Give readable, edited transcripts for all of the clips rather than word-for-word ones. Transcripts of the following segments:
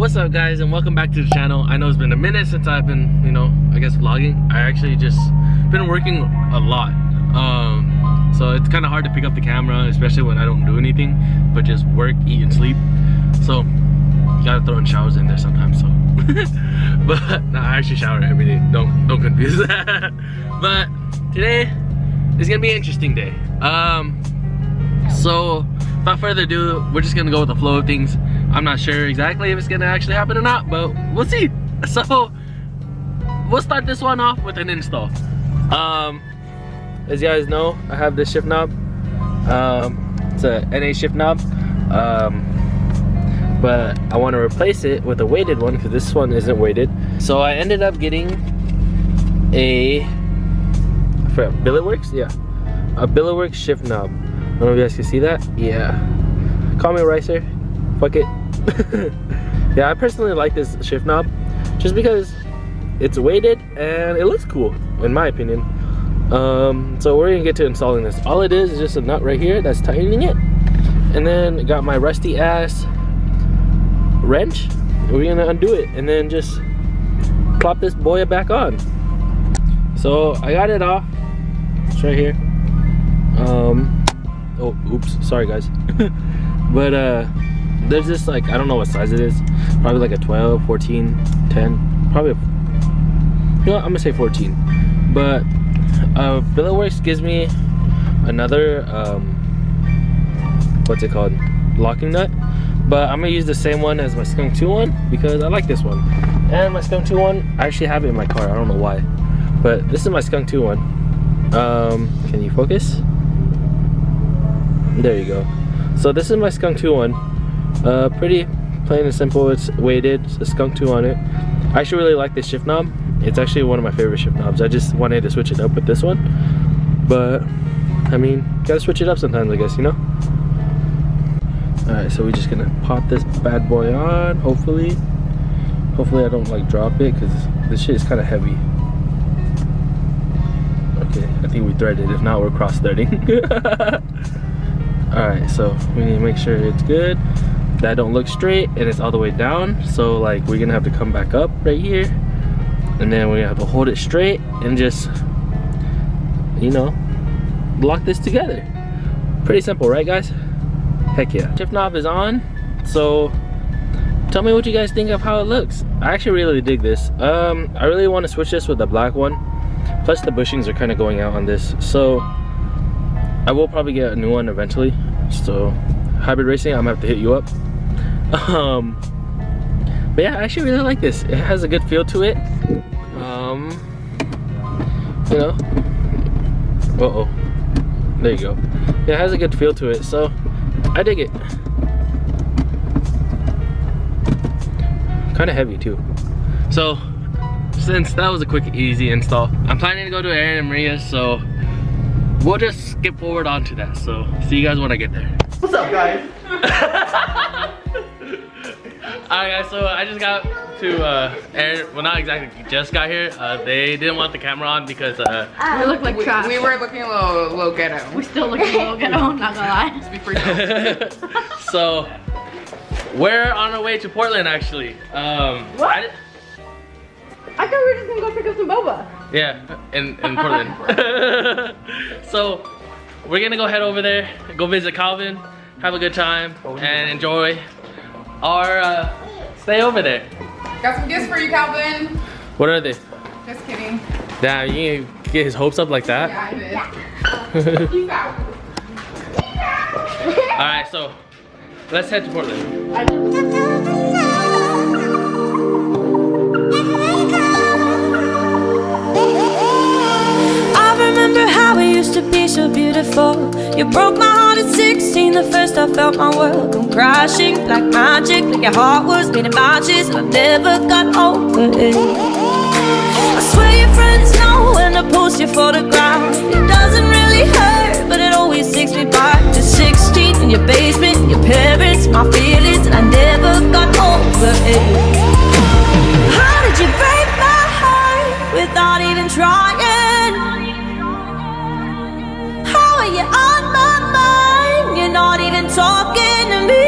What's up guys, and welcome back to the channel. I know it's been a minute since I've been, I guess vlogging. I actually just been working a lot. So it's kind of hard to pick up the camera, especially when I don't do anything but just work, eat, and sleep. So you gotta throw in showers in there sometimes. So but no, I actually shower every day. Don't confuse that. But today is gonna be an interesting day. So without further ado, we're just gonna go with the flow of things. I'm not sure exactly if it's gonna actually happen or not, but we'll see. So we'll start this one off with an install. As you guys know, I have this shift knob. It's a NA shift knob, but I want to replace it with a weighted one because this one isn't weighted. So I ended up getting a Billetworks, a Billetworks shift knob. I don't know if you guys can see that. Yeah, call me a ricer, fuck it. Yeah, I personally like this shift knob just because it's weighted and it looks cool in my opinion. So we're gonna get to installing this. All it is just a nut right here that's tightening it, and then got my rusty ass wrench. We're gonna undo it and then just plop this boy back on. So I got it off. It's right here. Oh, oops, sorry guys. But there's this, like, I don't know what size it is, probably like a 12, 14, 10, probably I'm gonna say 14. But Billetworks gives me another what's it called, locking nut, but I'm gonna use the same one as my Skunk 2 one because I like this one. And my Skunk 2 one, I actually have it in my car, I don't know why, but this is my Skunk 2 one. Can you focus? There you go. So this is my Skunk 2 one. Pretty plain and simple. It's weighted. It's a Skunk 2 on it. I actually really like this shift knob. It's actually one of my favorite shift knobs. I just wanted to switch it up with this one, but I mean, gotta switch it up sometimes, I guess, Alright, so we're just gonna pop this bad boy on. Hopefully I don't like drop it because this shit is kind of heavy. Okay, I think we threaded. If not, we're cross threading. Alright, so we need to make sure it's good, that don't look straight, and it's all the way down. So like we're gonna have to come back up right here, and then we're gonna have to hold it straight and just, lock this together. Pretty simple, right guys? Heck yeah. Shift knob is on, so tell me what you guys think of how it looks. I actually really dig this. I really want to switch this with the black one, plus the bushings are kind of going out on this, so I will probably get a new one eventually. So hybrid racing, I'm gonna have to hit you up. But yeah, I actually really like this. It has a good feel to it. Uh-oh, there you go. Yeah, it has a good feel to it, so I dig it. Kind of heavy too. So since that was a quick, easy install, I'm planning to go to Aaron and Maria's, so we'll just skip forward onto that. So see you guys when I get there. What's up, guys? Alright guys, so I just got to Aaron. Well, not exactly just got here. They didn't want the camera on because we look like trash. We were looking a little ghetto. We still look a little ghetto, not gonna lie. Just be free. So we're on our way to Portland actually. What? I thought we were just gonna go pick up some boba. Yeah, in Portland. So we're gonna go head over there, go visit Calvin, have a good time, and enjoy our stay over there. Got some gifts for you, Calvin. What are they? Just kidding. Damn, you can get his hopes up like that? Yeah, I did. Peace out. Alright, so let's head to Portland. I remember how we used to be so beautiful. You broke my heart at 16, the first I felt my world come crashing. Like magic, like your heart was made of matches, and I never got over it. I swear your friends know when I post your photograph. It doesn't really hurt, but it always takes me back to 16 in your basement, your parents, my feelings, and I never got over it. How did you break my heart without even trying? How are you on my mind? You're not even talking to me.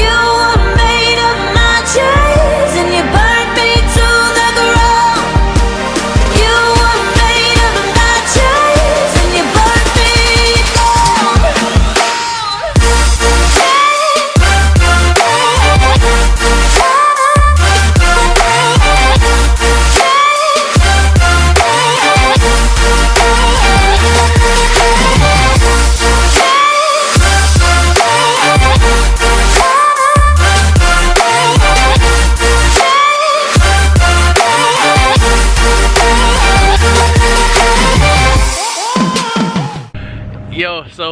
You were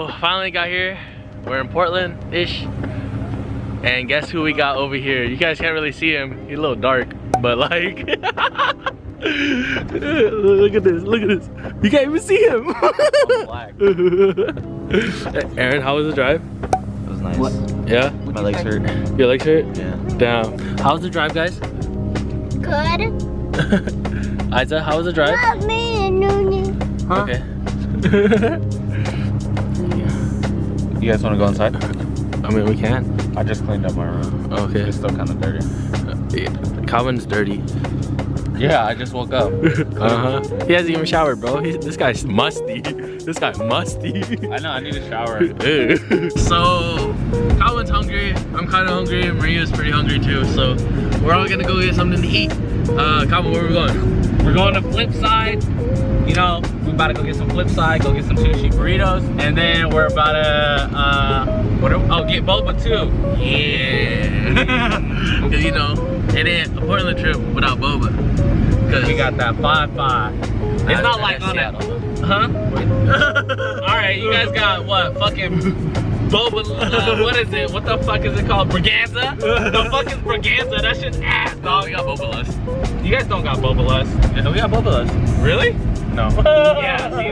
So finally got here. We're in Portland-ish. And guess who we got over here? You guys can't really see him. He's a little dark, but like look at this, look at this. You can't even see him. I'm black. Aaron, how was the drive? It was nice. What? Yeah? My legs hurt. Your legs hurt? Yeah. Damn. How was the drive, guys? Good. Isa, how was the drive? Love me and Noonie. Huh? Okay. You guys want to go inside? I mean, we can. I just cleaned up my room. Okay. It's still kind of dirty. Yeah. Calvin's dirty. Yeah, I just woke up. He hasn't even showered, bro. This guy's musty. This guy musty. I know, I need a shower. So, Calvin's hungry. I'm kind of hungry. Maria's pretty hungry too. So, we're all gonna go get something to eat. Calvin, where are we going? We're going to Flipside. You know, we about to go get some Flipside, go get some sushi burritos, and then we're about to get boba too. Yeah. Cause you know, it ain't a Portland trip without boba. Cause We got that 5-5. It's not like on that. Huh? Alright, you guys got what? Fucking boba, what is it? What the fuck is it called? Braganza? The fuck is Braganza? That shit's ass, dog. we got boba lust. You guys don't got boba lust. Yeah, we got boba lust. Really? No. Yeah, see,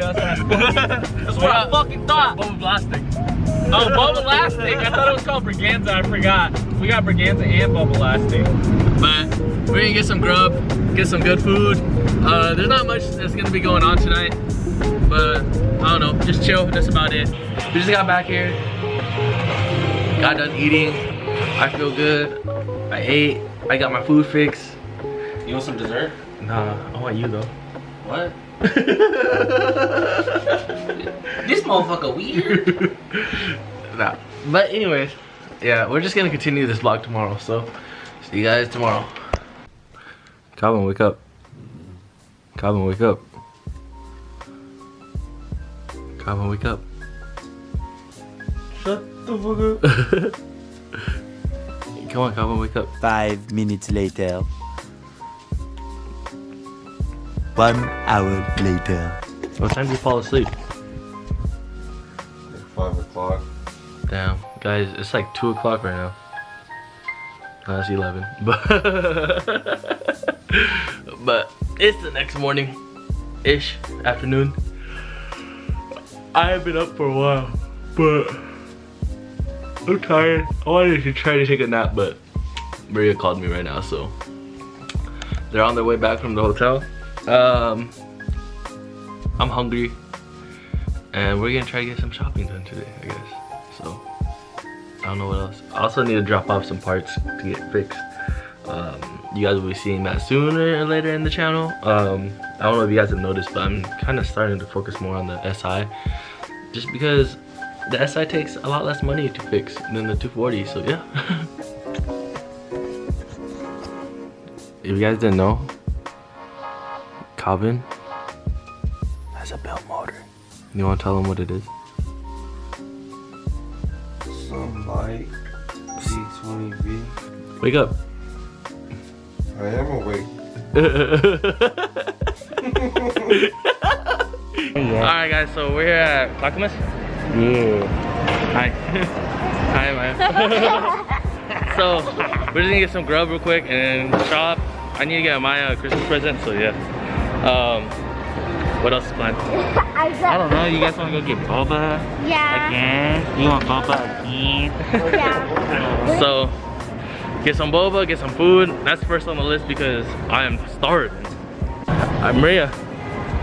that's what I fucking thought. Boba plastic. Oh, boba lastic. I thought it was called Braganza. I forgot. We got Braganza and boba lastic. But we're gonna get some grub, get some good food. There's not much that's gonna be going on tonight, but I don't know, just chill. That's about it. We just got back here, got done eating. I feel good. I ate. I got my food fixed. You want some dessert? Nah, I want you though. What? This motherfucker weird. Nah. But anyways, yeah, we're just gonna continue this vlog tomorrow. So see you guys tomorrow. Calvin, wake up. Calvin, wake up. Calvin, wake up. Shut the fuck up. Come on, Calvin, wake up. 5 minutes later. 1 hour later. What time do you fall asleep? Like 5 o'clock. Damn, guys, it's like 2 o'clock right now. No, it's 11. But it's the next morning-ish, afternoon. I have been up for a while, but I'm tired. I wanted to try to take a nap, but Maria called me right now, so they're on their way back from the hotel. I'm hungry, and we're gonna try to get some shopping done today, I guess. So I don't know what else. I also need to drop off some parts to get fixed. You guys will be seeing that sooner or later in the channel. I don't know if you guys have noticed, but I'm kind of starting to focus more on the SI, just because the SI takes a lot less money to fix than the 240. So yeah. If you guys didn't know, Calvin has a belt motor. You want to tell him what it is? Some like C20V. Wake up. I am awake. Alright guys, so we're here at Clackamas. Yeah. Hi. Hi, man. So we're just gonna get some grub real quick and shop. I need to get my Christmas present, so yeah. What else is planned? I don't know. You guys want to go get boba Yeah. again? You want boba again? Yeah. So get some boba, get some food. That's first on the list because I am starving. Maria,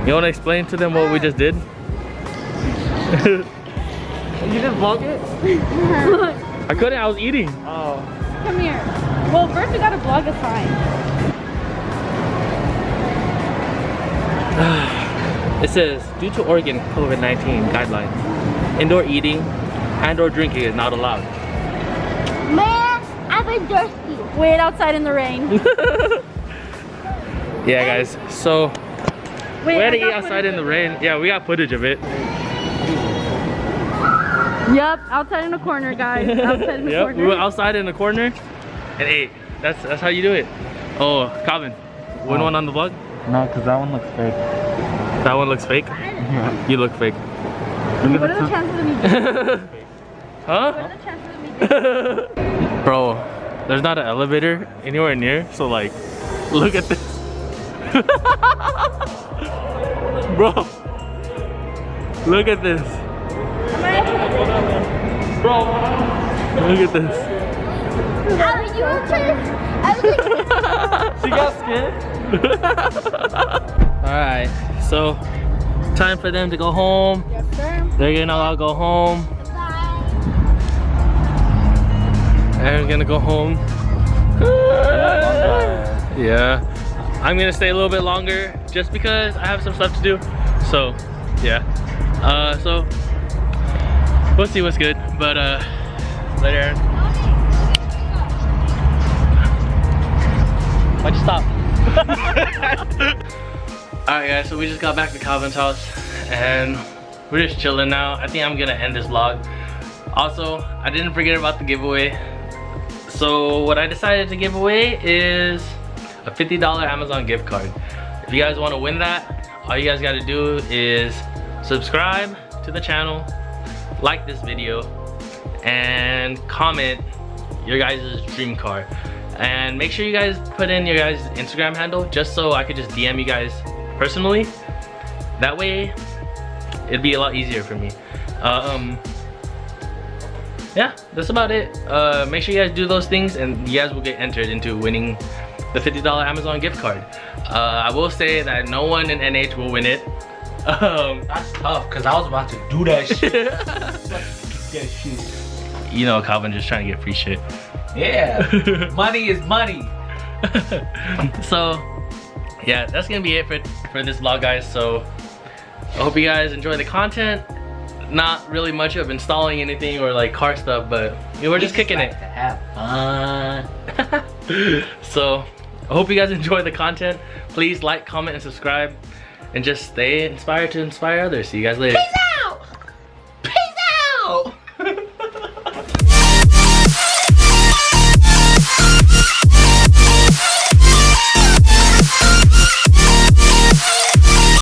you want to explain to them what we just did? You just vlog it? I couldn't, I was eating. Oh. Come here. Well, first we gotta vlog a sign. It says, due to Oregon COVID-19 guidelines, indoor eating and/or drinking is not allowed. Man, I've been thirsty. Wait outside in the rain. Yeah, guys. So Wait, we had I to eat got outside in the footage rain. Yeah, we got footage of it. of it. Yep, outside in the corner, guys. Outside in the Yep, corner. we went outside in the corner and ate. That's how you do it. Oh, Calvin, win one on the vlog? No, because that one looks fake. That one looks fake? You look fake. What are the chances of me doing? Huh? What are the chances of me doing? Bro, there's not an elevator anywhere near, so like, look at this. Bro, look at this. Bro, look at this. She got scared. Alright, so time for them to go home. Yes, sir. They're gonna all go home. Bye. Aaron's gonna go home. Yeah. I'm gonna stay a little bit longer just because I have some stuff to do. So, yeah. So we'll see what's good. But later, Aaron. Why'd you stop? Alright guys, so we just got back to Calvin's house and we're just chilling now. I think I'm gonna end this vlog. Also, I didn't forget about the giveaway. So what I decided to give away is a $50 Amazon gift card. If you guys want to win that, all you guys got to do is subscribe to the channel, like this video, and comment your guys' dream car. And make sure you guys put in your guys' Instagram handle just so I could just DM you guys personally. That way, it'd be a lot easier for me. Yeah, that's about it. Make sure you guys do those things and you guys will get entered into winning the $50 Amazon gift card. I will say that no one in NH will win it. That's tough, because I was about to do that shit. Get shit. You know, Calvin just trying to get free shit. Yeah, money is money. So, yeah, that's gonna be it for this vlog, guys. So, I hope you guys enjoy the content. Not really much of installing anything or like car stuff, but you know, we're just kicking it. To have fun. So, I hope you guys enjoy the content. Please like, comment, and subscribe. And just stay inspired to inspire others. See you guys later.